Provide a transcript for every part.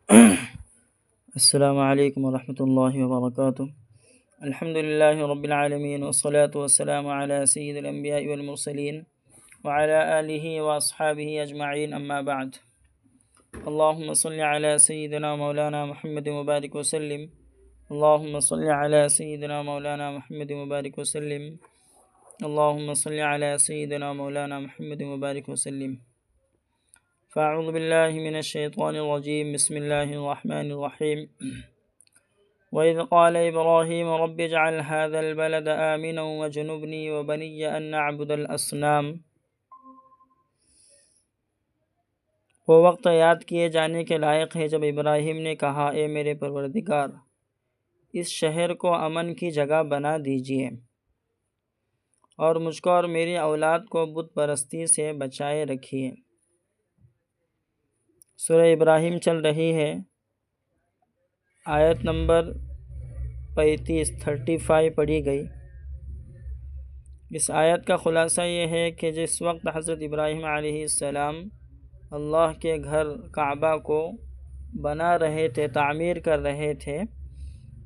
السلام علیکم ورحمۃ اللہ وبرکاتہ۔ الحمد للہ رب العالمین والصلاة والسلام علی سید الانبیاء والمرسلین وعلی آلہ واصحابہ اجمعین، اما بعد۔ اللہم صل علی سیدنا مولانا محمد مبارک وسلم، اللہم صل علی سیدنا مولانا محمد مبارک وسلم، اللہم صل علی سیدنا مولانا محمد مبارک وسلم۔ فاعوذ باللہ من الشیطان الرجیم، بسم اللہ الرحمن الرحیم۔ وَإِذْ قَالَ إِبْرَاهِيمُ رَبِّ اجْعَلْ هَذَا الْبَلَدَ آمِنًا وَاجْنُبْنِي وَبَنِيَّ أَن نَّعْبُدَ الْأَصْنَامَ۔ وہ وقت یاد کیے جانے کے لائق ہے جب ابراہیم نے کہا، اے میرے پروردگار، اس شہر کو امن کی جگہ بنا دیجیے اور مجھ کو اور میری اولاد کو بت پرستی سے بچائے رکھیے۔ سورہ ابراہیم چل رہی ہے، آیت نمبر 35 پڑھی گئی۔ اس آیت کا خلاصہ یہ ہے کہ جس وقت حضرت ابراہیم علیہ السلام اللہ کے گھر کعبہ کو بنا رہے تھے، تعمیر کر رہے تھے،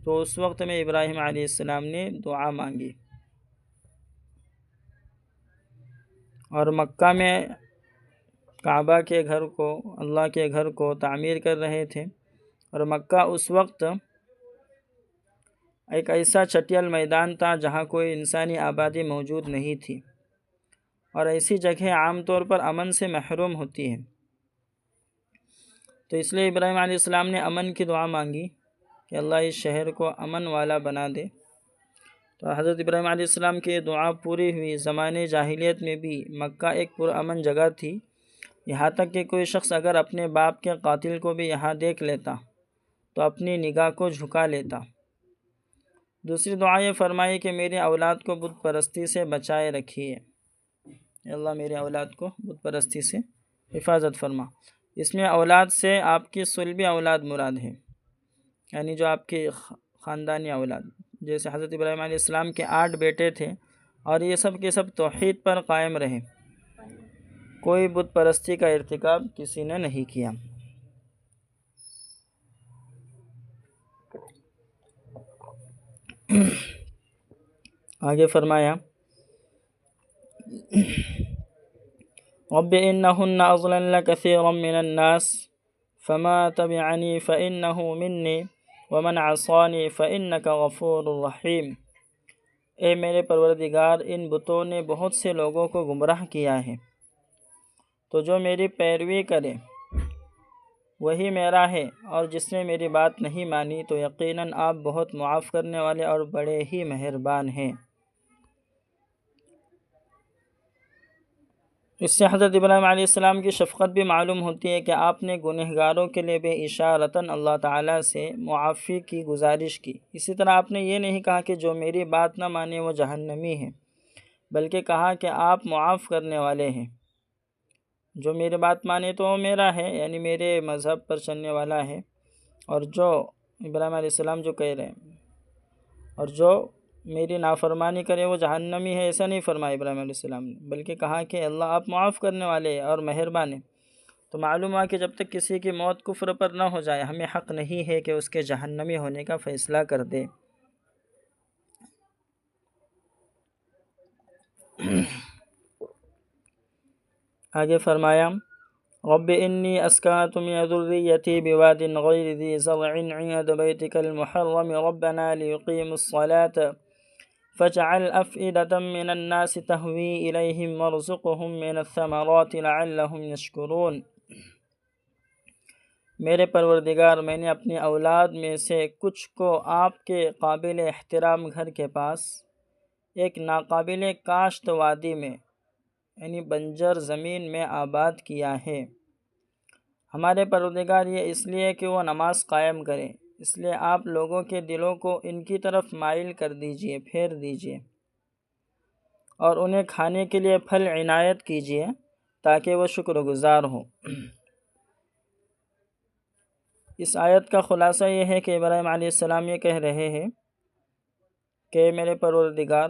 تو اس وقت میں ابراہیم علیہ السلام نے دعا مانگی، اور مکہ میں کعبہ کے گھر کو، اللہ کے گھر کو تعمیر کر رہے تھے، اور مکہ اس وقت ایک ایسا چٹیل میدان تھا جہاں کوئی انسانی آبادی موجود نہیں تھی، اور ایسی جگہ عام طور پر امن سے محروم ہوتی ہے۔ تو اس لیے ابراہیم علیہ السلام نے امن کی دعا مانگی کہ اللہ اس شہر کو امن والا بنا دے۔ تو حضرت ابراہیم علیہ السلام کی دعا پوری ہوئی۔ زمانے جاہلیت میں بھی مکہ ایک پرامن جگہ تھی، یہاں تک کہ کوئی شخص اگر اپنے باپ کے قاتل کو بھی یہاں دیکھ لیتا تو اپنی نگاہ کو جھکا لیتا۔ دوسری دعا یہ فرمائی کہ میری اولاد کو بت پرستی سے بچائے رکھیے، اللہ میری اولاد کو بت پرستی سے حفاظت فرما۔ اس میں اولاد سے آپ کی صلبی اولاد مراد ہے، یعنی جو آپ کی خاندانی اولاد، جیسے حضرت ابراہیم علیہ السلام کے 8 بیٹے تھے، اور یہ سب کے سب توحید پر قائم رہے، کوئی بت پرستی کا ارتکاب کسی نے نہیں کیا۔ آگے فرمایا، رب انہن اضللن کثیرا من الناس فما تبعنی فانہ منی ومن عصانی فانک غفور رحیم۔ اے میرے پروردگار، ان بتوں نے بہت سے لوگوں کو گمراہ کیا ہے، تو جو میری پیروی کرے وہی میرا ہے، اور جس نے میری بات نہیں مانی تو یقیناً آپ بہت معاف کرنے والے اور بڑے ہی مہربان ہیں۔ اس سے حضرت ابراہیم علیہ السلام کی شفقت بھی معلوم ہوتی ہے کہ آپ نے گنہگاروں کے لیے بے اشارتاً اللہ تعالیٰ سے معافی کی گزارش کی۔ اسی طرح آپ نے یہ نہیں کہا کہ جو میری بات نہ مانے وہ جہنمی ہے، بلکہ کہا کہ آپ معاف کرنے والے ہیں، جو میری بات مانے تو وہ میرا ہے، یعنی میرے مذہب پر چلنے والا ہے، اور جو ابراہیم علیہ السلام جو کہہ رہے ہیں، اور جو میری نافرمانی کرے وہ جہنمی ہے، ایسا نہیں فرمایا ابراہیم علیہ السلام نے، بلکہ کہا کہ اللہ آپ معاف کرنے والے اور مہربان ہیں۔ تو معلوم ہوا کہ جب تک کسی کی موت کفر پر نہ ہو جائے، ہمیں حق نہیں ہے کہ اس کے جہنمی ہونے کا فیصلہ کر دے۔ آگے فرمایا، رب انی اسکنت من ذریتی بواد غیر ذی زرع عند بیتک المحرم ربنا لیقیموا الصلاة فاجعل أفئدة من الناس تهوی إلیہم وارزقهم من الثمرات لعلهم یشکرون۔ میرے پروردگار، میں نے اپنی اولاد میں سے کچھ کو آپ کے قابل احترام گھر کے پاس ایک ناقابل کاشت وادی میں، یعنی بنجر زمین میں آباد کیا ہے۔ ہمارے پروردگار، یہ اس لیے کہ وہ نماز قائم کریں، اس لیے آپ لوگوں کے دلوں کو ان کی طرف مائل کر دیجئے، پھیر دیجئے، اور انہیں کھانے کے لیے پھل عنایت کیجئے تاکہ وہ شکر گزار ہوں۔ اس آیت کا خلاصہ یہ ہے کہ ابراہیم علیہ السلام یہ کہہ رہے ہیں کہ میرے پروردگار،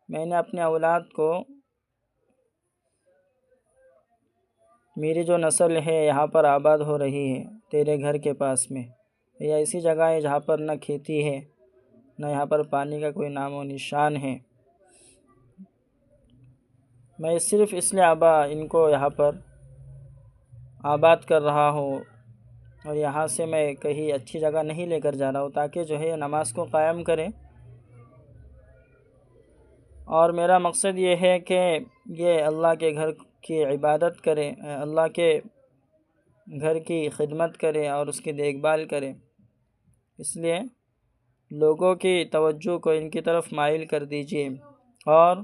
میں نے اپنے اولاد کو میری جو نسل ہے یہاں پر آباد ہو رہی ہے تیرے گھر کے پاس میں، یا ایسی جگہ ہے جہاں پر نہ کھیتی ہے نہ یہاں پر پانی کا کوئی نام و نشان ہے، میں صرف اس لیے ان کو یہاں پر آباد کر رہا ہوں اور یہاں سے میں کہیں اچھی جگہ نہیں لے کر جا رہا ہوں تاکہ جو ہے نماز کو قائم کریں، اور میرا مقصد یہ ہے کہ یہ اللہ کے گھر کی عبادت کرے، اللہ کے گھر کی خدمت کرے اور اس کی دیکھ بھال کرے، اس لیے لوگوں کی توجہ کو ان کی طرف مائل کر دیجیے اور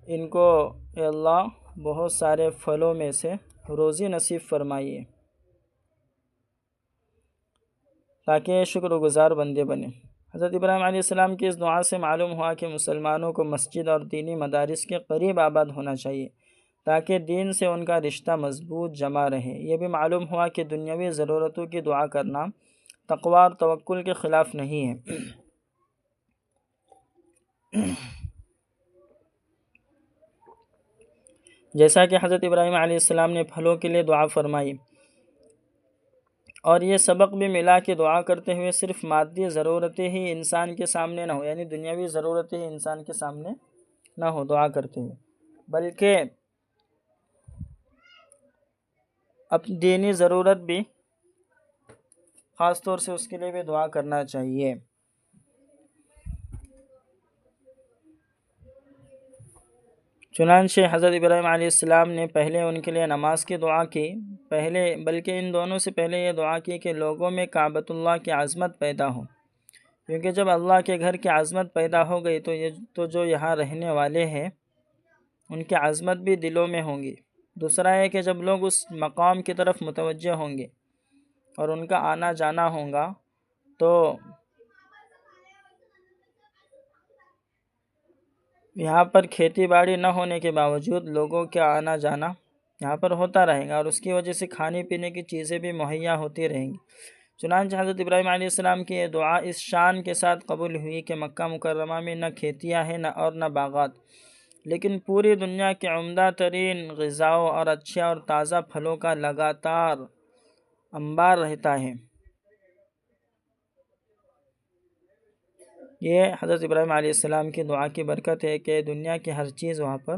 ان کو اے اللہ بہت سارے پھلوں میں سے روزی نصیب فرمائیے تاکہ شکر گزار بندے بنے۔ حضرت ابراہیم علیہ السلام کی اس دعا سے معلوم ہوا کہ مسلمانوں کو مسجد اور دینی مدارس کے قریب آباد ہونا چاہیے تاکہ دین سے ان کا رشتہ مضبوط جمع رہے۔ یہ بھی معلوم ہوا کہ دنیاوی ضرورتوں کی دعا کرنا تقوی اور توکل کے خلاف نہیں ہے۔ جیسا کہ حضرت ابراہیم علیہ السلام نے پھلوں کے لیے دعا فرمائی، اور یہ سبق بھی ملا کہ دعا کرتے ہوئے صرف مادی ضرورتیں ہی انسان کے سامنے نہ ہو، یعنی دنیاوی ضرورتیں ہی انسان کے سامنے نہ ہو دعا کرتے ہوئے، بلکہ اپنی دینی ضرورت بھی خاص طور سے اس کے لیے بھی دعا کرنا چاہیے۔ چنانچہ حضرت ابراہیم علیہ السلام نے پہلے ان کے لیے نماز کی دعا کی، بلکہ ان دونوں سے پہلے یہ دعا کی کہ لوگوں میں کعبۃ اللہ کی عظمت پیدا ہو، کیونکہ جب اللہ کے گھر کی عظمت پیدا ہو گئی تو جو یہاں رہنے والے ہیں ان کی عظمت بھی دلوں میں ہوں گی۔ دوسرا ہے کہ جب لوگ اس مقام کی طرف متوجہ ہوں گے اور ان کا آنا جانا ہوگا تو یہاں پر کھیتی باڑی نہ ہونے کے باوجود لوگوں کا آنا جانا یہاں پر ہوتا رہے گا اور اس کی وجہ سے کھانے پینے کی چیزیں بھی مہیا ہوتی رہیں گی۔ چنانچہ حضرت ابراہیم علیہ السلام کی یہ دعا اس شان کے ساتھ قبول ہوئی کہ مکہ مکرمہ میں نہ کھیتیاں ہیں نہ باغات، لیکن پوری دنیا کے عمدہ ترین غذاؤں اور اچھے اور تازہ پھلوں کا لگاتار انبار رہتا ہے۔ یہ حضرت ابراہیم علیہ السلام کی دعا کی برکت ہے کہ دنیا کی ہر چیز وہاں پر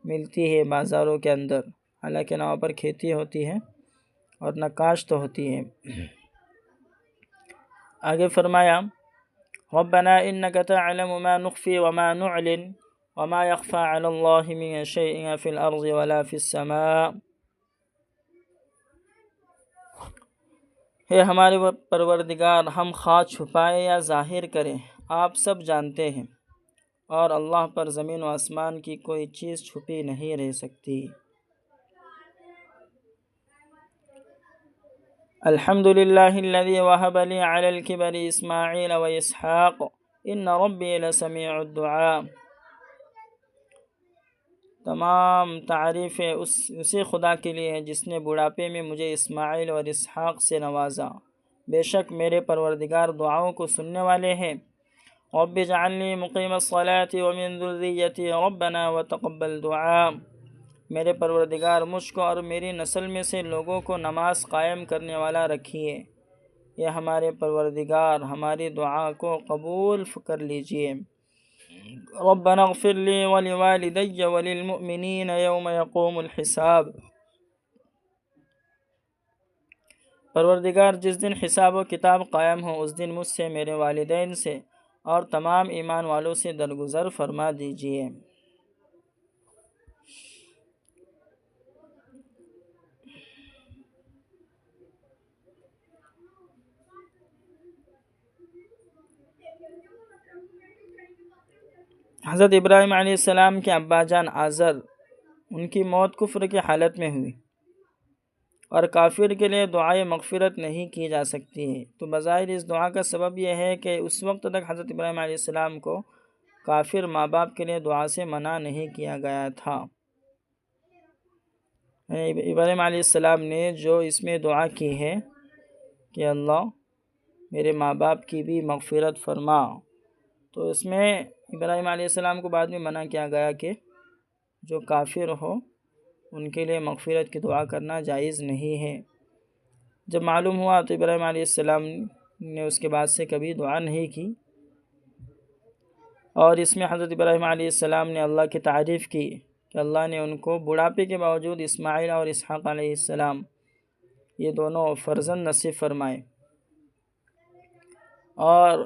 ملتی ہے بازاروں کے اندر، حالانکہ نہ وہاں پر کھیتی ہوتی ہے اور نہ کاشت ہوتی ہے۔ آگے فرمایا ربنا انک تعلم ما نخفی وما نعلن وما يخفى على الله من شيء في الارض ولا في السماء۔ اے ہمارے پروردگار، ہم خواہ چھپائے یا ظاہر کریں آپ سب جانتے ہیں، اور اللہ پر زمین و آسمان کی کوئی چیز چھپی نہیں رہ سکتی۔ الحمد للہ الذی وہب لی علی الکبر اسماعیل و اسحاق ان ربی لسمیع الدعاء۔ تمام تعریفیں اسی خدا کے لیے ہیں جس نے بڑھاپے میں مجھے اسماعیل اور اسحاق سے نوازا، بے شک میرے پروردگار دعاؤں کو سننے والے ہیں۔ رب اجعلنی مقیم الصلاة ومن ذریتی ربنا وتقبل دعاء۔ میرے پروردگار مجھ کو اور میری نسل میں سے لوگوں کو نماز قائم کرنے والا رکھیے، یہ ہمارے پروردگار ہماری دعا کو قبول کر لیجئے۔ ربنا اغفر لی ولوالدی وللمؤمنین یوم یقوم الحساب۔ پروردگار جس دن حساب و کتاب قائم ہو اس دن مجھ سے، میرے والدین سے اور تمام ایمان والوں سے درگزر فرما دیجئے۔ حضرت ابراہیم علیہ السلام کے ابا جان آزر، ان کی موت کفر کی حالت میں ہوئی اور کافر کے لیے دعائے مغفرت نہیں کی جا سکتی ہے، تو بظاہر اس دعا کا سبب یہ ہے کہ اس وقت تک حضرت ابراہیم علیہ السلام کو کافر ماں باپ کے لیے دعا سے منع نہیں کیا گیا تھا۔ ابراہیم علیہ السلام نے جو اس میں دعا کی ہے کہ اللہ میرے ماں باپ کی بھی مغفرت فرما، تو اس میں ابراہیم علیہ السلام کو بعد میں منع کیا گیا کہ جو کافر ہو ان کے لیے مغفرت کی دعا کرنا جائز نہیں ہے۔ جب معلوم ہوا تو ابراہیم علیہ السلام نے اس کے بعد سے کبھی دعا نہیں کی، اور اس میں حضرت ابراہیم علیہ السلام نے اللہ کی تعریف کی کہ اللہ نے ان کو بڑھاپے کے باوجود اسماعیل اور اسحاق علیہ السلام یہ دونوں فرزند نصیب فرمائے۔ اور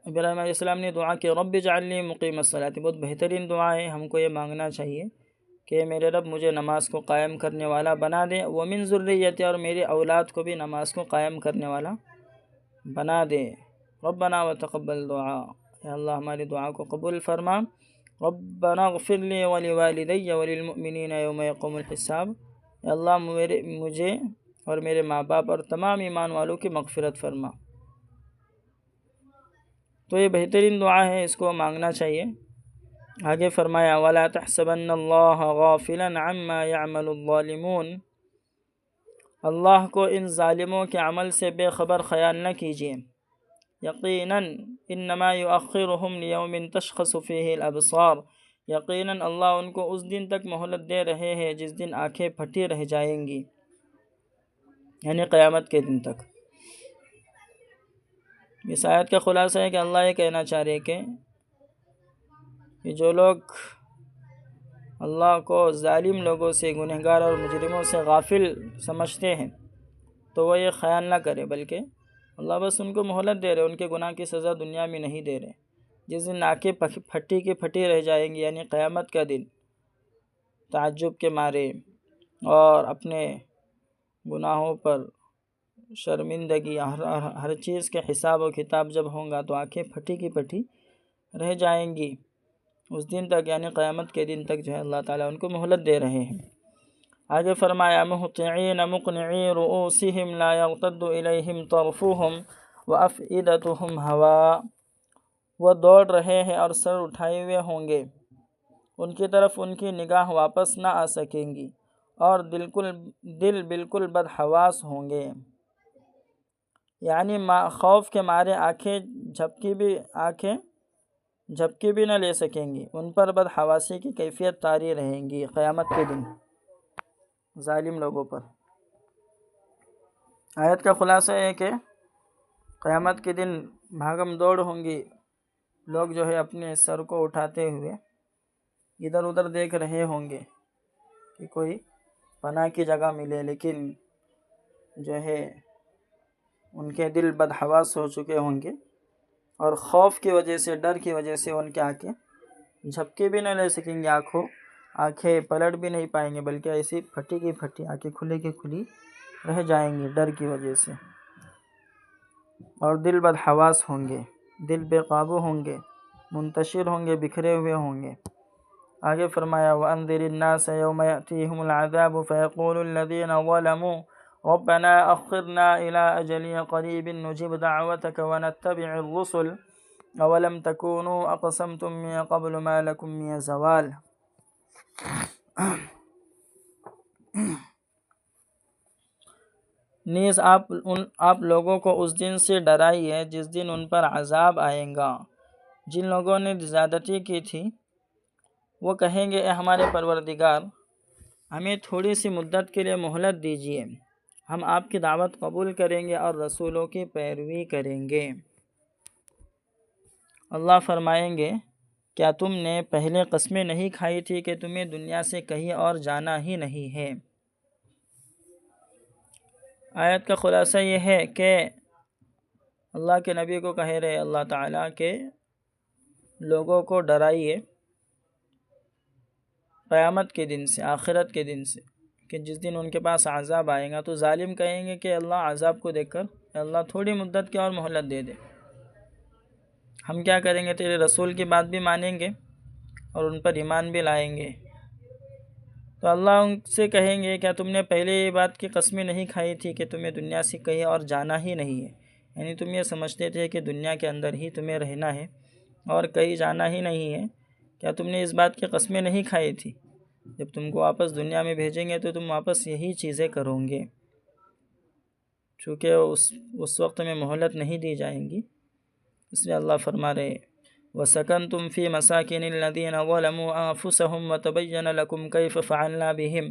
ابراہیم علیہ السلام نے دعا کہ رب اجعلنی مقیم الصلاۃ، بہت بہترین دعا ہے، ہم کو یہ مانگنا چاہیے کہ میرے رب مجھے نماز کو قائم کرنے والا بنا دے، ومن ذریتی، اور میری اولاد کو بھی نماز کو قائم کرنے والا بنا دے۔ ربنا وتقبل دعا، اے اللہ ہماری دعا کو قبول فرما۔ ربنا اغفر لی ولوالدی وللمؤمنین یوم یقوم الحساب، اے اللہ مجھے اور میرے ماں باپ اور تمام ایمان والوں کی مغفرت فرما۔ تو یہ بہترین دعا ہے، اس کو مانگنا چاہیے۔ آگے فرمایا وَلَا تَحْسَبَنَّ اللَّهَ غَافِلًا عَمَّا يَعْمَلُ الظَّالِمُونَ، اللہ کو ان ظالموں کے عمل سے بے خبر خیال نہ کیجیے۔ یقیناً انما یؤخرہم لیوم تشخص فیہ الابصار، یقیناً اللہ ان کو اس دن تک مہلت دے رہے ہیں جس دن آنکھیں پھٹی رہ جائیں گی، یعنی قیامت کے دن تک۔ اس آیت کا خلاصہ ہے کہ اللہ یہ کہنا چاہ رہے کہ جو لوگ اللہ کو ظالم لوگوں سے، گنہگار اور مجرموں سے غافل سمجھتے ہیں تو وہ یہ خیال نہ کرے، بلکہ اللہ بس ان کو مہلت دے رہے، ان کے گناہ کی سزا دنیا میں نہیں دے رہے۔ جس دن آنکھیں پھٹی کی پھٹی رہ جائیں گی، یعنی قیامت کا دن، تعجب کے مارے اور اپنے گناہوں پر شرمندگی، ہر چیز کے حساب و کتاب جب ہوں گا تو آنکھیں پھٹی کی پھٹی رہ جائیں گی اس دن تک، یعنی قیامت کے دن تک جو ہے اللہ تعالیٰ ان کو مہلت دے رہے ہیں۔ آگے فرمایا مہطعین مقنعی رؤوسہم لا یرتد الیہم طرفہم وافئدتہم ہوا، وہ دوڑ رہے ہیں اور سر اٹھائے ہوئے ہوں گے، ان کی طرف ان کی نگاہ واپس نہ آ سکیں گی، اور دل بالکل بدحواس ہوں گے، یعنی خوف کے مارے آنکھیں جھپکی بھی نہ لے سکیں گی، ان پر بدحواسی کی کیفیت طاری رہیں گی قیامت کے دن ظالم لوگوں پر۔ آیت کا خلاصہ ہے کہ قیامت کے دن بھاگم دوڑ ہوں گی، لوگ جو ہے اپنے سر کو اٹھاتے ہوئے ادھر ادھر دیکھ رہے ہوں گے کہ کوئی پناہ کی جگہ ملے، لیکن جو ہے ان کے دل بدحواس ہو چکے ہوں گے، اور خوف کی وجہ سے، ڈر کی وجہ سے ان کے آنکھیں جھپکے بھی نہ لے سکیں گے، آنکھیں پلٹ بھی نہیں پائیں گے، بلکہ ایسی پھٹی کی پھٹی، آنکھیں کھلے کی کھلی رہ جائیں گی ڈر کی وجہ سے، اور دل بدحواس ہوں گے، دل بے قابو ہوں گے، منتشر ہوں گے، بکھرے ہوئے ہوں گے۔ آگے فرمایا وَأَنذِرِ النَّاسَ يَوْمَ يَأْتِيهِمُ الْعَذَابُ فَيَقُولُ الَّذِينَ ظَلَمُوا رَبَّنَا أَخِّرْنَا إِلَىٰ أَجَلٍ قَرِيبٍ نُّجِبْ دَعْوَتَكَ وَنَتَّبِعِ الرُّسُلَ أَوَلَمْ تَكُونُوا أَقْسَمْتُم مِّن قَبْلُ مَا لَكُم مِّن زَوَالٍ۔ نیز آپ لوگوں کو اس دن سے ڈرائیے جس دن ان پر عذاب آئے گا۔ جن لوگوں نے زیادتی کی تھی وہ کہیں گے اے ہمارے پروردگار، ہمیں تھوڑی سی مدت کے لیے مہلت دیجیے، ہم آپ کی دعوت قبول کریں گے اور رسولوں کی پیروی کریں گے۔ اللہ فرمائیں گے کیا تم نے پہلے قسمیں نہیں کھائی تھی کہ تمہیں دنیا سے کہیں اور جانا ہی نہیں ہے؟ آیت کا خلاصہ یہ ہے کہ اللہ کے نبی کو کہہ رہے اللہ تعالیٰ کہ لوگوں کو ڈرائیے قیامت کے دن سے، آخرت کے دن سے، کہ جس دن ان کے پاس عذاب آئے گا تو ظالم کہیں گے کہ اللہ عذاب کو دیکھ کر اللہ تھوڑی مدت کی اور مہلت دے دے، ہم کیا کریں گے، تیرے رسول کی بات بھی مانیں گے اور ان پر ایمان بھی لائیں گے۔ تو اللہ ان سے کہیں گے کیا تم نے پہلے یہ بات کی قسمیں نہیں کھائی تھی کہ تمہیں دنیا سے کہیں اور جانا ہی نہیں ہے، یعنی تم یہ سمجھتے تھے کہ دنیا کے اندر ہی تمہیں رہنا ہے اور کہیں جانا ہی نہیں ہے، کیا تم نے اس بات کی قسمیں نہیں کھائی تھی؟ جب تم کو واپس دنیا میں بھیجیں گے تو تم واپس یہی چیزیں کرو گے، چونکہ اس وقت میں مہلت نہیں دی جائیں گی، اس لیے اللہ فرما رہے وسکنتم فی مساکن الذین ظلموا انفسهم وتبین لکم کیف فعلنا بهم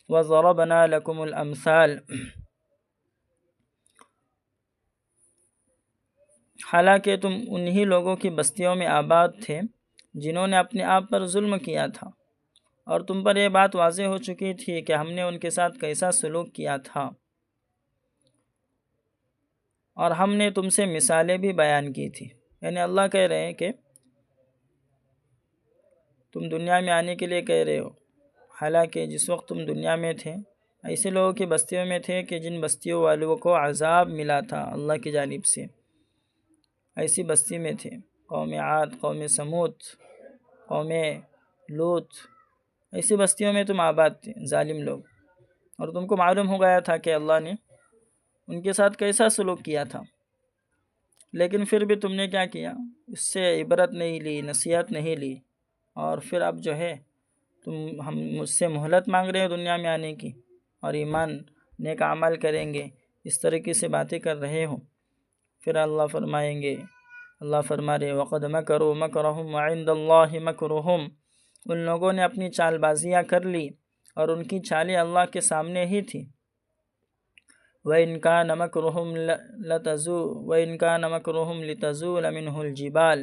وضربنا لکم الامثال۔ حالانکہ تم انہی لوگوں کی بستیوں میں آباد تھے جنہوں نے اپنے آپ پر ظلم کیا تھا، اور تم پر یہ بات واضح ہو چکی تھی کہ ہم نے ان کے ساتھ کیسا سلوک کیا تھا، اور ہم نے تم سے مثالیں بھی بیان کی تھی۔ یعنی اللہ کہہ رہے ہیں کہ تم دنیا میں آنے کے لیے کہہ رہے ہو، حالانکہ جس وقت تم دنیا میں تھے ایسے لوگوں کی بستیوں میں تھے کہ جن بستیوں والوں کو عذاب ملا تھا اللہ کی جانب سے، ایسی بستی میں تھے۔ قوم عاد، قوم سمود، قوم لوط، ایسی بستیوں میں تم آباد تھے، ظالم لوگ، اور تم کو معلوم ہو گیا تھا کہ اللہ نے ان کے ساتھ کیسا سلوک کیا تھا، لیکن پھر بھی تم نے کیا کیا؟ اس سے عبرت نہیں لی، نصیحت نہیں لی، اور پھر اب جو ہے ہم مجھ سے مہلت مانگ رہے ہو دنیا میں آنے کی، اور ایمان نیک عمل کریں گے، اس طریقے سے باتیں کر رہے ہو۔ پھر اللہ فرمائیں گے، اللہ فرما رہے وَقَدْ مَكَرُوا مَكْرَهُمْ وَعِنْدَ اللَّهِ مَكْرُهُمْ، ان لوگوں نے اپنی چال بازیاں کر لی اور ان کی چالیں اللہ کے سامنے ہی تھی۔ وَإِنْ كَانَ مَكْرُهُمْ لِتَزُولَ مِنْهُ الْجِبَالِ،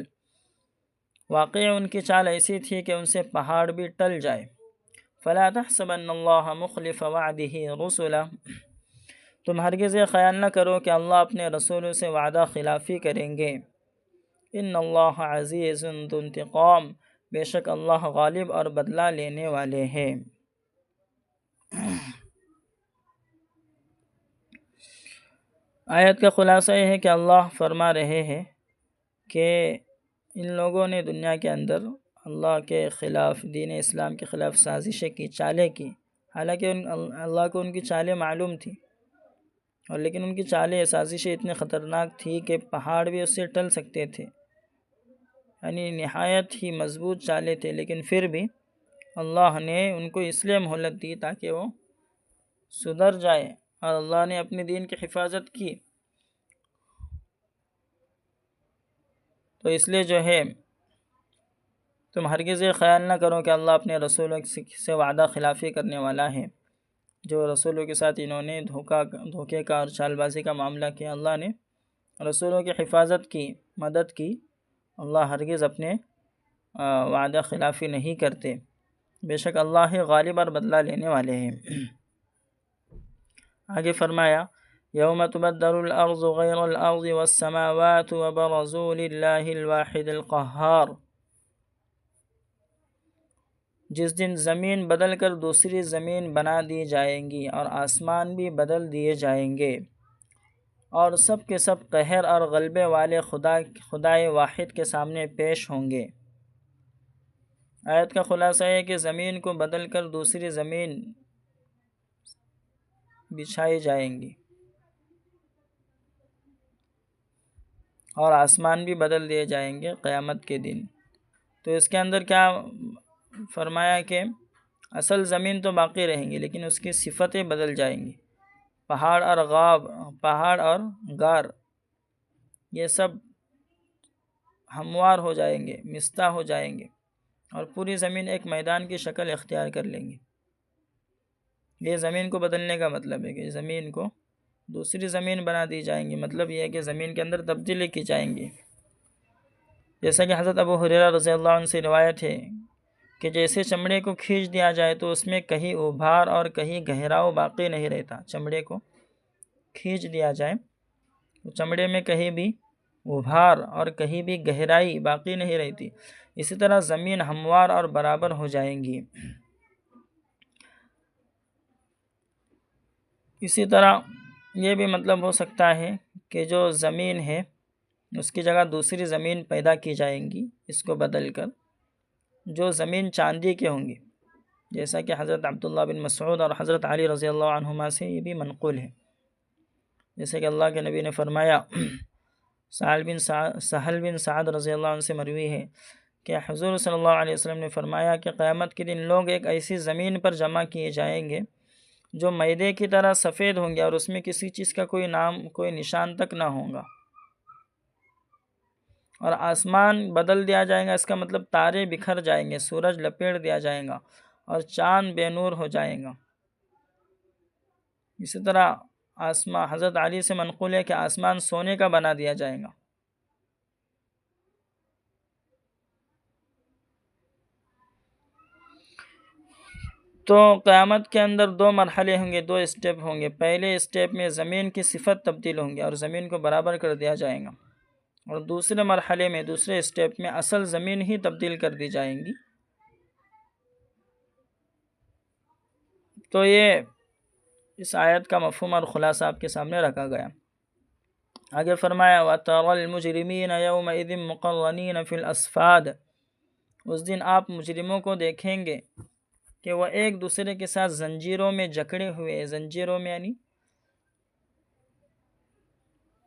واقعی ان کی چال ایسی تھی کہ ان سے پہاڑ بھی ٹل جائے۔ فَلَا تَحْسَبَنَّ اللَّهَ مُخْلِفَ وَعْدِهِ رُسُلَهُ، تم ہرگز یہ خیال نہ کرو کہ اللہ اپنے رسولوں سے وعدہ خلافی کریں گے۔ ان اللہ عزیز ذو انتقام، بے شک اللہ غالب اور بدلہ لینے والے ہیں۔ آیت کا خلاصہ یہ ہے کہ اللہ فرما رہے ہیں کہ ان لوگوں نے دنیا کے اندر اللہ کے خلاف، دین اسلام کے خلاف سازشیں کی، چالیں کی، حالانکہ اللہ کو ان کی چالیں معلوم تھی، اور لیکن ان کی چالیں، سازشیں اتنے خطرناک تھی کہ پہاڑ بھی اس سے ٹل سکتے تھے، یعنی نہایت ہی مضبوط چالیں تھے، لیکن پھر بھی اللہ نے ان کو اس لیے مہلت دی تاکہ وہ سدھر جائے، اور اللہ نے اپنے دین کی حفاظت کی۔ تو اس لیے جو ہے تم ہرگز یہ خیال نہ کرو کہ اللہ اپنے رسولوں سے وعدہ خلافی کرنے والا ہے۔ جو رسولوں کے ساتھ انہوں نے دھوکے کا اور چال بازی کا معاملہ کیا، اللہ نے رسولوں کی حفاظت کی، مدد کی، اللہ ہرگز اپنے وعدہ خلافی نہیں کرتے، بے شک اللہ ہی غالب اور بدلہ لینے والے ہیں۔ آگے فرمایا یوم تبدل الارض غیر الارض والسماوات وبرزوا للہ الواحد القہار، جس دن زمین بدل کر دوسری زمین بنا دی جائیں گی اور آسمان بھی بدل دیے جائیں گے، اور سب کے سب قہر اور غلبے والے خدائے واحد کے سامنے پیش ہوں گے۔ آیت کا خلاصہ ہے کہ زمین کو بدل کر دوسری زمین بچھائی جائیں گی، اور آسمان بھی بدل دیے جائیں گے قیامت کے دن۔ تو اس کے اندر کیا فرمایا کہ اصل زمین تو باقی رہیں گی، لیکن اس کی صفتیں بدل جائیں گی۔ پہاڑ اور غار یہ سب ہموار ہو جائیں گے، مستہ ہو جائیں گے، اور پوری زمین ایک میدان کی شکل اختیار کر لیں گی۔ یہ زمین کو بدلنے کا مطلب ہے کہ زمین کو دوسری زمین بنا دی جائیں گی، مطلب یہ ہے کہ زمین کے اندر تبدیلی کی جائیں گی۔ جیسا کہ حضرت ابو ہریرہ رضی اللہ عنہ سے روایت ہے کہ جیسے چمڑے کو کھینچ دیا جائے تو اس میں کہیں ابھار اور کہیں گہراؤ باقی نہیں رہتا۔ چمڑے کو کھینچ دیا جائے تو چمڑے میں کہیں بھی ابھار اور کہیں بھی گہرائی باقی نہیں رہتی، اسی طرح زمین ہموار اور برابر ہو جائیں گی۔ اسی طرح یہ بھی مطلب ہو سکتا ہے کہ جو زمین ہے اس کی جگہ دوسری زمین پیدا کی جائیں گی، اس کو بدل کر، جو زمین چاندی کے ہوں گی، جیسا کہ حضرت عبداللہ بن مسعود اور حضرت علی رضی اللہ عنہما سے یہ بھی منقول ہے۔ جیسے کہ اللہ کے نبی نے فرمایا، سہل بن سعد رضی اللہ عنہ سے مروی ہے کہ حضور صلی اللہ علیہ وسلم نے فرمایا کہ قیامت کے دن لوگ ایک ایسی زمین پر جمع کیے جائیں گے جو میدے کی طرح سفید ہوں گے، اور اس میں کسی چیز کا کوئی نام، کوئی نشان تک نہ ہوگا، اور آسمان بدل دیا جائے گا، اس کا مطلب تارے بکھر جائیں گے، سورج لپیٹ دیا جائے گا اور چاند بے نور ہو جائے گا۔ اسی طرح حضرت علی سے منقول ہے کہ آسمان سونے کا بنا دیا جائے گا۔ تو قیامت کے اندر 2 مرحلے ہوں گے، 2 اسٹیپ ہوں گے۔ پہلے اسٹیپ میں زمین کی صفت تبدیل ہوں گی اور زمین کو برابر کر دیا جائے گا، اور دوسرے مرحلے میں، دوسرے اسٹیپ میں اصل زمین ہی تبدیل کر دی جائیں گی۔ تو یہ اس آیت کا مفہوم اور خلاصہ آپ کے سامنے رکھا گیا۔ آگے فرمایا وَتَرَى الْمُجْرِمِينَ يَوْمَئِذٍ مُقَرَّنِينَ فِي الْأَصْفَادِ، اس دن آپ مجرموں کو دیکھیں گے کہ وہ ایک دوسرے کے ساتھ زنجیروں میں جکڑے ہوئے، زنجیروں میں یعنی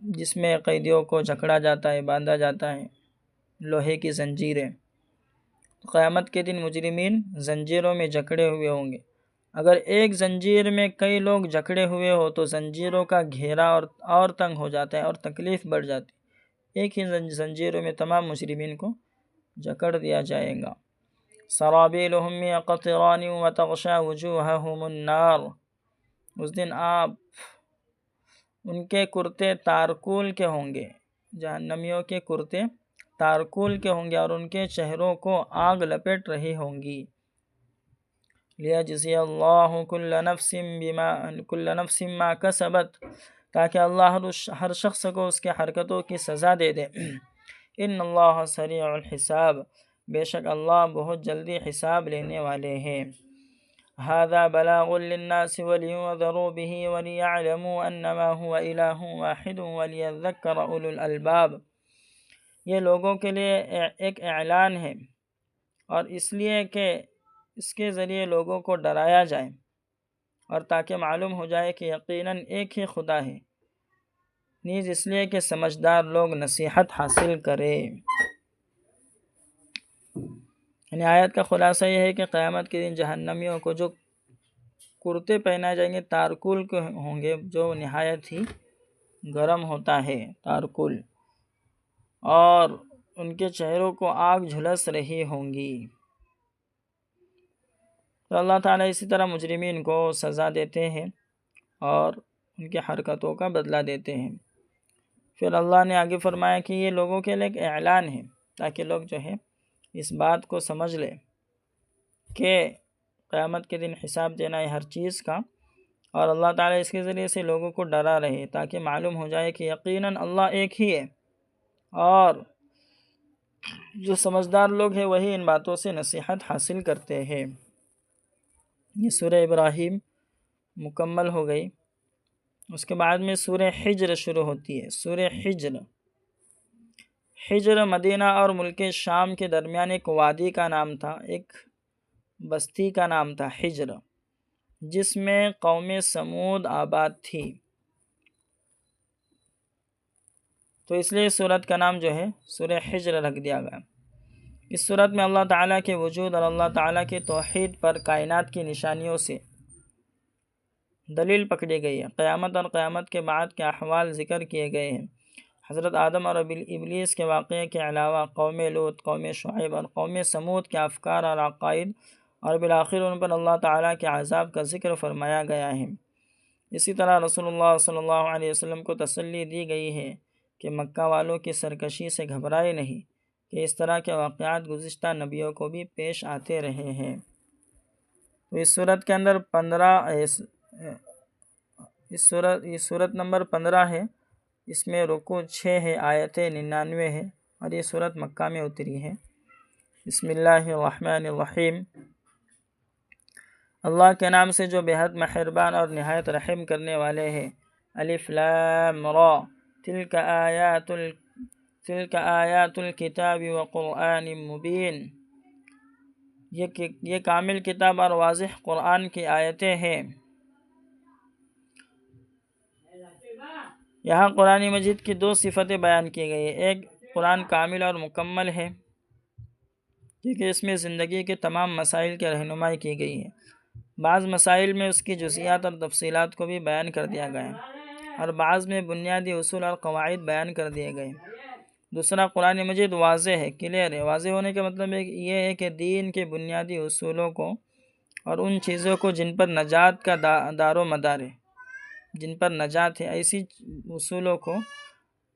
جس میں قیدیوں کو جکڑا جاتا ہے، باندھا جاتا ہے، لوہے کی زنجیریں۔ قیامت کے دن مجرمین زنجیروں میں جکڑے ہوئے ہوں گے۔ اگر ایک زنجیر میں کئی لوگ جکڑے ہوئے ہو تو زنجیروں کا گھیرا اور تنگ ہو جاتا ہے اور تکلیف بڑھ جاتی ہے۔ ایک ہی زنجیروں میں تمام مجرمین کو جکڑ دیا جائے گا۔ سرابیلہم من قطران وتغشی وجوہہم النار، اس دن ان کے کرتے تارکول کے ہوں گے، جہنمیوں کے کرتے تارکول کے ہوں گے اور ان کے چہروں کو آگ لپیٹ رہی ہوں گی۔ لیجزی اللہ کل نفس ما کسبت، تاکہ اللہ ہر شخص کو اس کے حرکتوں کی سزا دے دے۔ ان اللہ سریع الحساب، بے شک اللہ بہت جلدی حساب لینے والے ہیں۔ هذا بلاغ للناس ولينذروا به وليعلموا انما هو الہ واحد وليذکر اولو الالباب، یہ لوگوں کے لیے ایک اعلان ہے اور اس لیے کہ اس کے ذریعے لوگوں کو ڈرایا جائے اور تاکہ معلوم ہو جائے کہ یقیناً ایک ہی خدا ہے، نیز اس لیے کہ سمجھدار لوگ نصیحت حاصل کرے۔ یعنی آیت کا خلاصہ یہ ہے کہ قیامت کے دن جہنمیوں کو جو کرتے پہنائے جائیں گے تارکول کے ہوں گے، جو نہایت ہی گرم ہوتا ہے تارکول، اور ان کے چہروں کو آگ جھلس رہی ہوں گی۔ تو اللہ تعالیٰ اسی طرح مجرمین کو سزا دیتے ہیں اور ان کی حرکتوں کا بدلہ دیتے ہیں۔ پھر اللہ نے آگے فرمایا کہ یہ لوگوں کے لیے ایک اعلان ہے، تاکہ لوگ جو ہے اس بات کو سمجھ لیں کہ قیامت کے دن حساب دینا ہے ہر چیز کا، اور اللہ تعالیٰ اس کے ذریعے سے لوگوں کو ڈرا رہے تاکہ معلوم ہو جائے کہ یقیناً اللہ ایک ہی ہے، اور جو سمجھدار لوگ ہیں وہی ان باتوں سے نصیحت حاصل کرتے ہیں۔ یہ سورہ ابراہیم مکمل ہو گئی۔ اس کے بعد میں سورہ حجر شروع ہوتی ہے۔ سورہ حجر مدینہ اور ملک شام کے درمیان ایک وادی کا نام تھا، ایک بستی کا نام تھا حجر، جس میں قوم سمود آباد تھی، تو اس لیے سورت کا نام جو ہے سورہ حجر رکھ دیا گیا۔ اس سورت میں اللہ تعالیٰ کے وجود اور اللہ تعالیٰ کے توحید پر کائنات کی نشانیوں سے دلیل پکڑی گئی ہے۔ قیامت اور قیامت کے بعد کے احوال ذکر کیے گئے ہیں۔ حضرت آدم اور ابلیس کے واقعے کے علاوہ قوم لوط، قوم شعیب اور قوم سمود کے افکار اور عقائد، اور بالآخر ان پر اللہ تعالیٰ کے عذاب کا ذکر فرمایا گیا ہے۔ اسی طرح رسول اللہ صلی اللہ علیہ وسلم کو تسلی دی گئی ہے کہ مکہ والوں کی سرکشی سے گھبرائے نہیں، کہ اس طرح کے واقعات گزشتہ نبیوں کو بھی پیش آتے رہے ہیں۔ تو اس صورت کے اندر یہ صورت نمبر 15 ہے، اس میں رکوع 6 ہے، آیت 99 ہے، اور یہ صورت مکہ میں اتری ہے۔ بسم اللہ الرحمن الرحیم، اللہ کے نام سے جو بہت مہربان اور نہایت رحم کرنے والے ہیں۔ الف لام را، تلک آیات الکتاب وقرآن مبین، یہ کامل کتاب اور واضح قرآن کی آیتیں ہیں۔ یہاں قرآن مجید کی 2 صفتیں بیان کی گئی ہیں۔ ایک، قرآن کامل اور مکمل ہے کیونکہ اس میں زندگی کے تمام مسائل کی رہنمائی کی گئی ہے۔ بعض مسائل میں اس کی جزئیات اور تفصیلات کو بھی بیان کر دیا گیا ہے، اور بعض میں بنیادی اصول اور قواعد بیان کر دیے گئے ہیں۔ دوسرا، قرآن مجید واضح ہے، کلیئر ہے۔ واضح ہونے کا مطلب یہ ہے کہ دین کے بنیادی اصولوں کو اور ان چیزوں کو جن پر نجات کا دار و مدار ہے، جن پر نجات ہے، ایسی اصولوں کو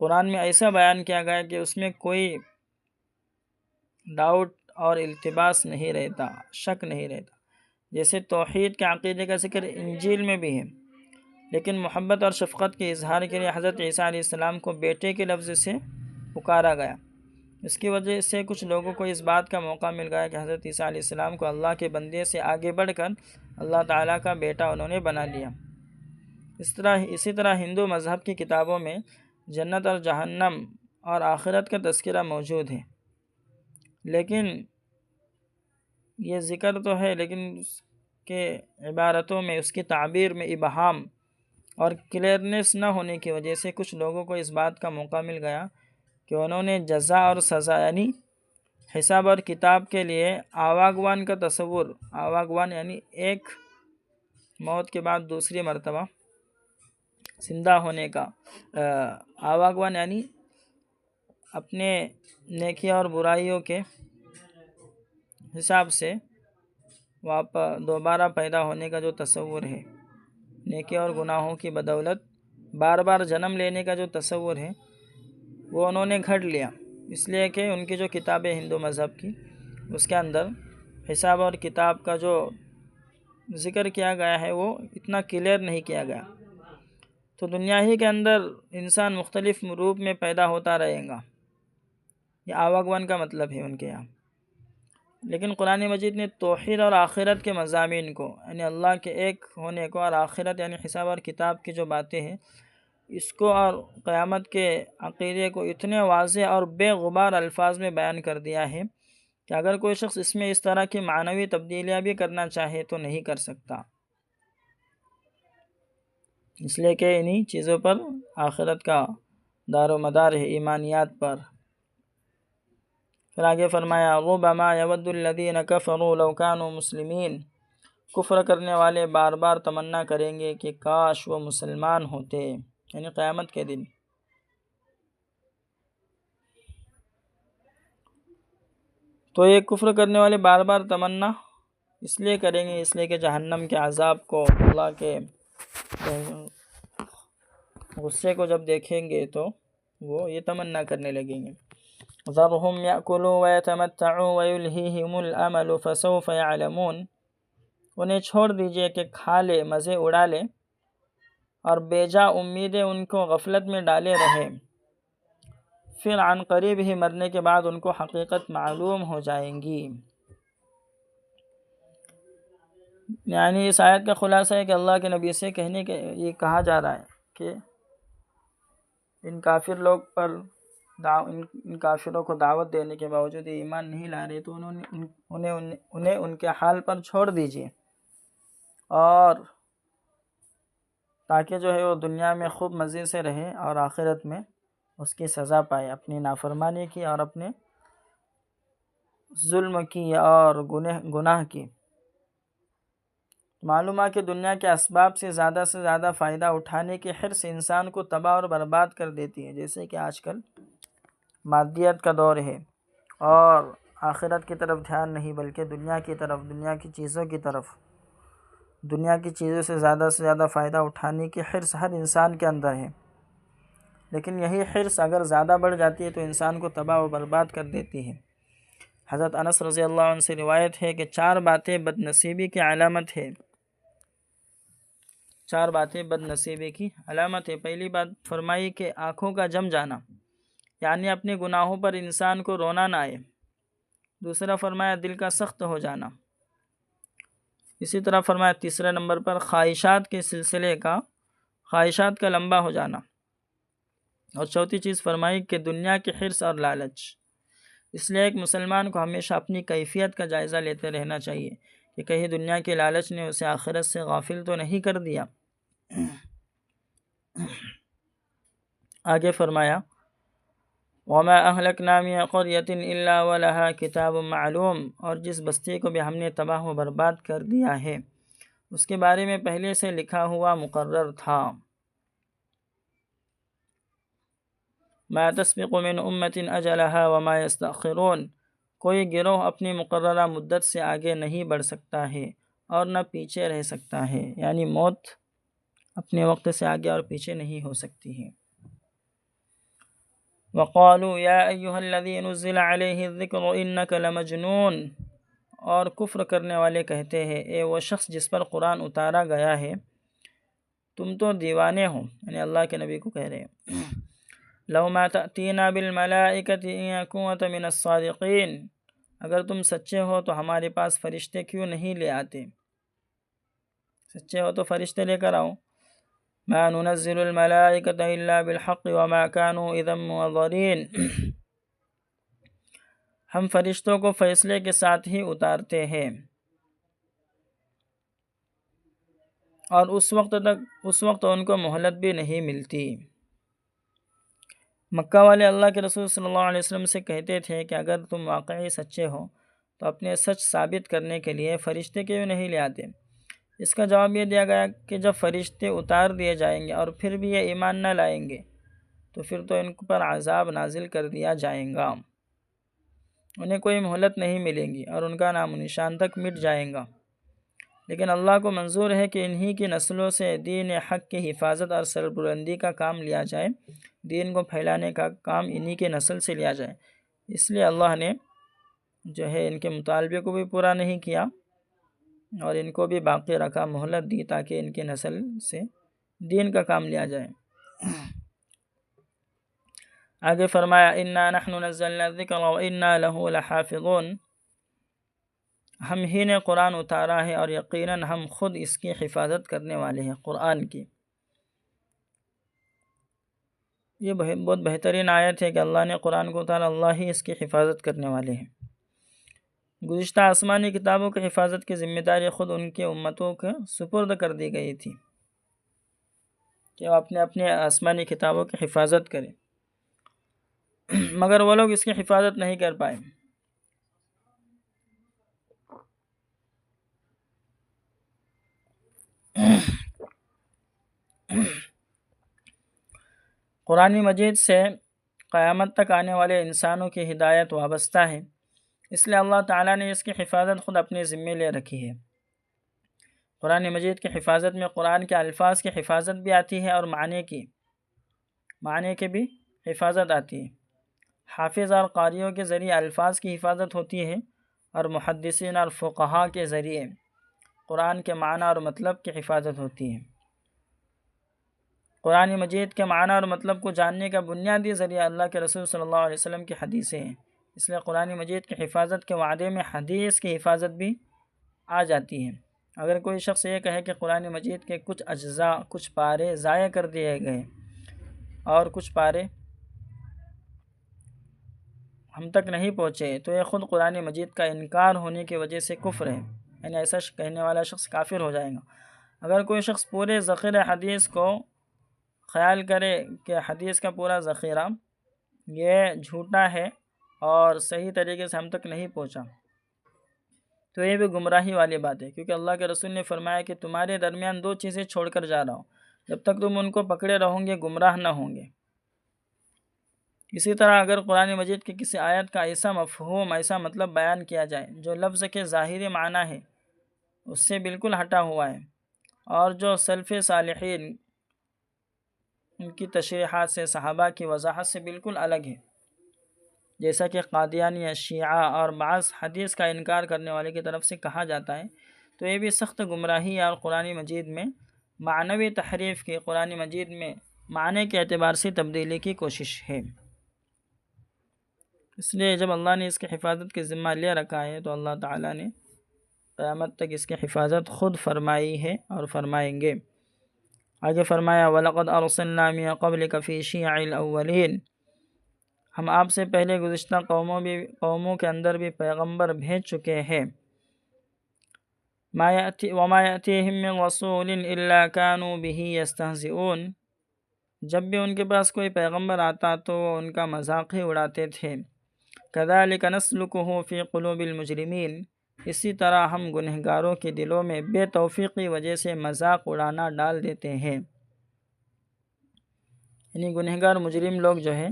قرآن میں ایسا بیان کیا گیا ہے کہ اس میں کوئی ڈاؤٹ اور التباس نہیں رہتا، شک نہیں رہتا۔ جیسے توحید کے عقیدے کا ذکر انجیل میں بھی ہے، لیکن محبت اور شفقت کے اظہار کے لیے حضرت عیسیٰ علیہ السلام کو بیٹے کے لفظ سے پکارا گیا۔ اس کی وجہ سے کچھ لوگوں کو اس بات کا موقع مل گیا کہ حضرت عیسیٰ علیہ السلام کو اللہ کے بندے سے آگے بڑھ کر اللہ تعالیٰ کا بیٹا انہوں نے بنا لیا۔ اسی طرح ہندو مذہب کی کتابوں میں جنت اور جہنم اور آخرت کا تذکرہ موجود ہے، لیکن یہ ذکر تو ہے، لیکن اس کے عبارتوں میں، اس کی تعبیر میں ابہام اور کلیئرنیس نہ ہونے کی وجہ سے کچھ لوگوں کو اس بات کا موقع مل گیا کہ انہوں نے جزا اور سزا یعنی حساب اور کتاب کے لیے آواگوان کا تصور، آواگوان یعنی ایک موت کے بعد دوسری مرتبہ زندہ ہونے کا، آواگوان یعنی اپنے نیکی اور برائیوں کے حساب سے دوبارہ پیدا ہونے کا جو تصور ہے، نیکی اور گناہوں کی بدولت بار بار جنم لینے کا جو تصور ہے، وہ انہوں نے گھڑ لیا، اس لیے کہ ان کی جو کتاب ہے ہندو مذہب کی، اس کے اندر حساب اور کتاب کا جو ذکر کیا گیا ہے وہ اتنا کلیئر نہیں کیا گیا۔ تو دنیا ہی کے اندر انسان مختلف روپ میں پیدا ہوتا رہے گا، یہ آواگوان کا مطلب ہے ان کے یہاں۔ لیکن قرآن مجید نے توحید اور آخرت کے مضامین کو، یعنی اللہ کے ایک ہونے کو، اور آخرت یعنی حساب اور کتاب کی جو باتیں ہیں، اس کو اور قیامت کے عقیدے کو اتنے واضح اور بے غبار الفاظ میں بیان کر دیا ہے کہ اگر کوئی شخص اس میں اس طرح کی معنوی تبدیلیاں بھی کرنا چاہے تو نہیں کر سکتا، اس لیے کہ انہی چیزوں پر آخرت کا دار و مدار ہے، ایمانیات پر۔ پھر آگے فرمایا ربما یود الذین کفروا لو کانوا مسلمین، کفر کرنے والے بار بار تمنا کریں گے کہ کاش وہ مسلمان ہوتے، یعنی قیامت کے دن۔ تو یہ کفر کرنے والے بار بار تمنا اس لیے کریں گے، اس لیے کہ جہنم کے عذاب کو، اللہ کے غصے کو جب دیکھیں گے تو وہ یہ تمنا کرنے لگیں گے۔ ذرهم يأكلوا ويتمتعوا ويلهيهم الأمل فسوف يعلمون، انہیں چھوڑ دیجئے کہ کھا لے، مزے اڑا لے، اور بیجا امیدیں ان کو غفلت میں ڈالے رہے، پھر عن قریب ہی مرنے کے بعد ان کو حقیقت معلوم ہو جائیں گی۔ یعنی اس آیت کا خلاصہ ہے کہ اللہ کے نبی سے کہنے کے یہ کہا جا رہا ہے کہ ان کافر لوگ پر ان کافروں کو دعوت دینے کے باوجود یہ ایمان نہیں لا رہے، تو انہیں ان کے حال پر چھوڑ دیجیے، اور تاکہ جو ہے وہ دنیا میں خوب مزے سے رہے اور آخرت میں اس کی سزا پائے، اپنی نافرمانی کی اور اپنے ظلم کی اور گناہ کی۔ معلوم ہے کہ دنیا کے اسباب سے زیادہ فائدہ اٹھانے کی حرص انسان کو تباہ اور برباد کر دیتی ہے، جیسے کہ آج کل مادیت کا دور ہے اور آخرت کی طرف دھیان نہیں بلکہ دنیا کی طرف، دنیا کی چیزوں کی طرف، دنیا کی چیزوں سے زیادہ فائدہ اٹھانے کی حرص ہر انسان کے اندر ہے، لیکن یہی حرص اگر زیادہ بڑھ جاتی ہے تو انسان کو تباہ و برباد کر دیتی ہے۔ حضرت انس رضی اللہ عنہ سے روایت ہے کہ 4 باتیں بد نصیبی کی علامت ہے، 4 باتیں بد نصیبی کی علامت ہے۔ پہلی بات فرمائی کہ آنکھوں کا جم جانا، یعنی اپنے گناہوں پر انسان کو رونا نہ آئے۔ دوسرا فرمایا دل کا سخت ہو جانا۔ اسی طرح فرمایا تیسرے نمبر پر خواہشات کے سلسلے کا، خواہشات کا لمبا ہو جانا۔ اور چوتھی چیز فرمائی کہ دنیا کی حرص اور لالچ۔ اس لیے ایک مسلمان کو ہمیشہ اپنی کیفیت کا جائزہ لیتے رہنا چاہیے کہ کہیں دنیا کے لالچ نے اسے آخرت سے غافل تو نہیں کر دیا۔ آگے فرمایا وَمَا أَهْلَكْنَا مِنْ قَرْيَةٍ إِلَّا وَلَهَا كِتَابٌ مَعْلُوم، اور جس بستی کو بھی ہم نے تباہ و برباد کر دیا ہے اس کے بارے میں پہلے سے لکھا ہوا مقرر تھا۔ ما تسبق من امت اجلها وما يستأخرون، کوئی گروہ اپنی مقررہ مدت سے آگے نہیں بڑھ سکتا ہے اور نہ پیچھے رہ سکتا ہے، یعنی موت اپنے وقت سے آگے اور پیچھے نہیں ہو سکتی ہے۔ وقالوا یا ایھا الذی نزل علیہ الذکر انک لمجنون، اور کفر کرنے والے کہتے ہیں اے وہ شخص جس پر قرآن اتارا گیا ہے تم تو دیوانے ہو، یعنی اللہ کے نبی کو کہہ رہے ہیں۔ لو ما تأتینا بالملائکۃ ان کنت من الصادقین، اگر تم سچے ہو تو ہمارے پاس فرشتے کیوں نہیں لے آتے، سچے ہو تو فرشتے لے کر آؤ۔ ما ننزل الملائکۃ الا بالحق وما كانوا اذا منظرین، ہم فرشتوں کو فیصلے کے ساتھ ہی اتارتے ہیں اور اس وقت ان کو مہلت بھی نہیں ملتی۔ مکہ والے اللہ کے رسول صلی اللہ علیہ وسلم سے کہتے تھے کہ اگر تم واقعی سچے ہو تو اپنے سچ ثابت کرنے کے لیے فرشتے کیوں نہیں لے آتے؟ اس کا جواب یہ دیا گیا کہ جب فرشتے اتار دیے جائیں گے اور پھر بھی یہ ایمان نہ لائیں گے تو پھر تو ان پر عذاب نازل کر دیا جائے گا، انہیں کوئی مہلت نہیں ملے گی اور ان کا نام و نشان تک مٹ جائے گا۔ لیکن اللہ کو منظور ہے کہ انہی کی نسلوں سے دین حق کی حفاظت اور سربلندی کا کام لیا جائے، دین کو پھیلانے کا کام انہی کے نسل سے لیا جائے، اس لیے اللہ نے جو ہے ان کے مطالبے کو بھی پورا نہیں کیا اور ان کو بھی باقی رکھا، مہلت دی تاکہ ان کے نسل سے دین کا کام لیا جائے۔ آگے فرمایا انا نحن نزلنا الذکر وانا له لحافظون، ہم ہی نے قرآن اتارا ہے اور یقیناً ہم خود اس کی حفاظت کرنے والے ہیں، قرآن کی۔ یہ بہت بہترین آیت ہے کہ اللہ نے قرآن کو اتارا، اللہ ہی اس کی حفاظت کرنے والے ہیں۔ گزشتہ آسمانی کتابوں کی حفاظت کی ذمہ داری خود ان کے امتوں کو سپرد کر دی گئی تھی کہ وہ اپنے آسمانی کتابوں کی حفاظت کریں، مگر وہ لوگ اس کی حفاظت نہیں کر پائے۔ قرآن مجید سے قیامت تک آنے والے انسانوں کی ہدایت وابستہ ہے، اس لیے اللہ تعالیٰ نے اس کی حفاظت خود اپنے ذمے لے رکھی ہے۔ قرآن مجید کی حفاظت میں قرآن کے الفاظ کی حفاظت بھی آتی ہے اور معنی کی بھی حفاظت آتی ہے۔ حافظ اور قاریوں کے ذریعے الفاظ کی حفاظت ہوتی ہے اور محدثین اور فقہاء کے ذریعے قرآن کے معنی اور مطلب کی حفاظت ہوتی ہے۔ قرآن مجید کے معنی اور مطلب کو جاننے کا بنیادی ذریعہ اللہ کے رسول صلی اللہ علیہ وسلم کی حدیثیں ہیں، اس لیے قرآن مجید کی حفاظت کے وعدے میں حدیث کی حفاظت بھی آ جاتی ہے۔ اگر کوئی شخص یہ کہے کہ قرآن مجید کے کچھ اجزاء، کچھ پارے ضائع کر دیے گئے اور کچھ پارے ہم تک نہیں پہنچے تو یہ خود قرآن مجید کا انکار ہونے کی وجہ سے کفر ہے، یعنی ایسا کہنے والا شخص کافر ہو جائے گا۔ اگر کوئی شخص پورے ذخیرہ حدیث کو خیال کرے کہ حدیث کا پورا ذخیرہ یہ جھوٹا ہے اور صحیح طریقے سے ہم تک نہیں پہنچا تو یہ بھی گمراہی والی بات ہے، کیونکہ اللہ کے رسول نے فرمایا کہ تمہارے درمیان دو چیزیں چھوڑ کر جا رہا ہوں، جب تک تم ان کو پکڑے رہو گے گمراہ نہ ہوں گے۔ اسی طرح اگر قرآن مجید کی کسی آیت کا ایسا مفہوم، ایسا مطلب بیان کیا جائے جو لفظ کے ظاہری معنی ہے اس سے بالکل ہٹا ہوا ہے اور جو سلف صالحین ان کی تشریحات سے، صحابہ کی وضاحت سے بالکل الگ ہے، جیسا کہ قادیانی، شیعہ اور بعض حدیث کا انکار کرنے والے کی طرف سے کہا جاتا ہے، تو یہ بھی سخت گمراہی اور قرآن مجید میں معنوی تحریف کی، قرآن مجید میں معنی کے اعتبار سے تبدیلی کی کوشش ہے۔ اس لیے جب اللہ نے اس کی حفاظت کی ذمہ لے رکھا ہے تو اللہ تعالیٰ نے قیامت تک اس کی حفاظت خود فرمائی ہے اور فرمائیں گے۔ آگے فرمایا وَلَقَدْ أَرْسَلْنَا مِن قَبْلِكَ فِي شِيَعِ الْأَوَّلِينَ، ہم آپ سے پہلے گزشتہ قوموں کے اندر بھی پیغمبر بھیج چکے ہیں۔ وَمَا يَأْتِيهِم مِّن رَّسُولٍ إِلَّا كَانُوا بِهِ يَسْتَهْزِئُونَ، جب بھی ان کے پاس کوئی پیغمبر آتا تو وہ ان کا مذاق ہی اڑاتے تھے۔ كَذَلِكَ نَسْلُكُهُ فِي قُلُوبِ الْمُجْرِمِينَ، اسی طرح ہم گنہگاروں کے دلوں میں بے توفیقی وجہ سے مذاق اڑانا ڈال دیتے ہیں، یعنی گنہگار مجرم لوگ جو ہے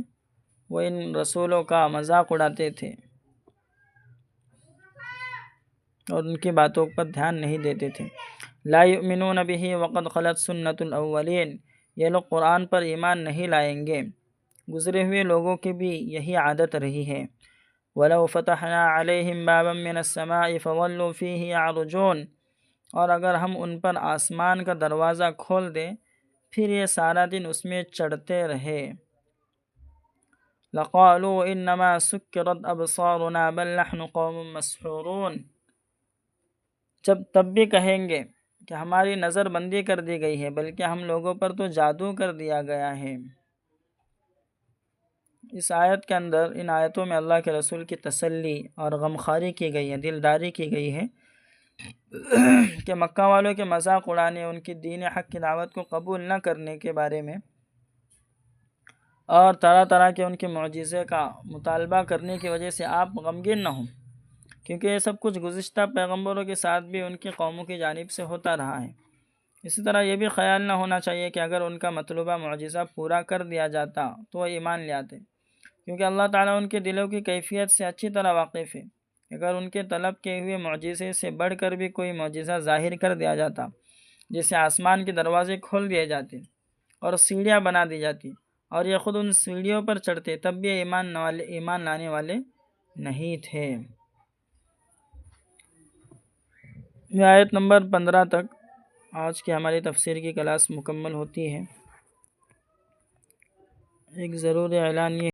وہ ان رسولوں کا مذاق اڑاتے تھے اور ان کی باتوں پر دھیان نہیں دیتے تھے۔ لا یؤمنون بہ وقد خلت سنت الاولین، یہ لوگ قرآن پر ایمان نہیں لائیں گے، گزرے ہوئے لوگوں کی بھی یہی عادت رہی ہے۔ وَلَوْ فَتَحْنَا عَلَيْهِمْ بَابًا مِّنَ السَّمَاءِ فَظَلُّوا فِيهِ يَعْرُجُونَ، اور اگر ہم ان پر آسمان کا دروازہ کھول دیں پھر یہ سارا دن اس میں چڑھتے رہے۔ لَقَالُوا إِنَّمَا سُكِّرَتْ أَبْصَارُنَا بَلْ نَحْنُ قَوْمٌ مَّسْحُورُونَ، تب بھی کہیں گے کہ ہماری نظر بندی کر دی گئی ہے، بلکہ ہم لوگوں پر تو جادو کر دیا گیا ہے۔ اس آیت کے اندر، ان آیتوں میں اللہ کے رسول کی تسلی اور غمخواری کی گئی ہے، دلداری کی گئی ہے کہ مکہ والوں کے مذاق اڑانے، ان کی دین حق کی دعوت کو قبول نہ کرنے کے بارے میں اور طرح طرح کے ان کے معجزے کا مطالبہ کرنے کی وجہ سے آپ غمگین نہ ہوں، کیونکہ یہ سب کچھ گزشتہ پیغمبروں کے ساتھ بھی ان کی قوموں کی جانب سے ہوتا رہا ہے۔ اسی طرح یہ بھی خیال نہ ہونا چاہیے کہ اگر ان کا مطلوبہ معجزہ پورا کر دیا جاتا تو وہ ایمان لے آتے، کیونکہ اللہ تعالیٰ ان کے دلوں کی کیفیت سے اچھی طرح واقف ہے۔ اگر ان کے طلب کیے ہوئے معجزے سے بڑھ کر بھی کوئی معجزہ ظاہر کر دیا جاتا، جیسے آسمان کے دروازے کھول دیے جاتے اور سیڑھیاں بنا دی جاتی اور یہ خود ان سیڑھیوں پر چڑھتے، تب بھی ایمان لانے والے نہیں تھے۔ یہ آیت نمبر 15 تک آج کی ہماری تفسیر کی کلاس مکمل ہوتی ہے۔ ایک ضروری اعلان یہ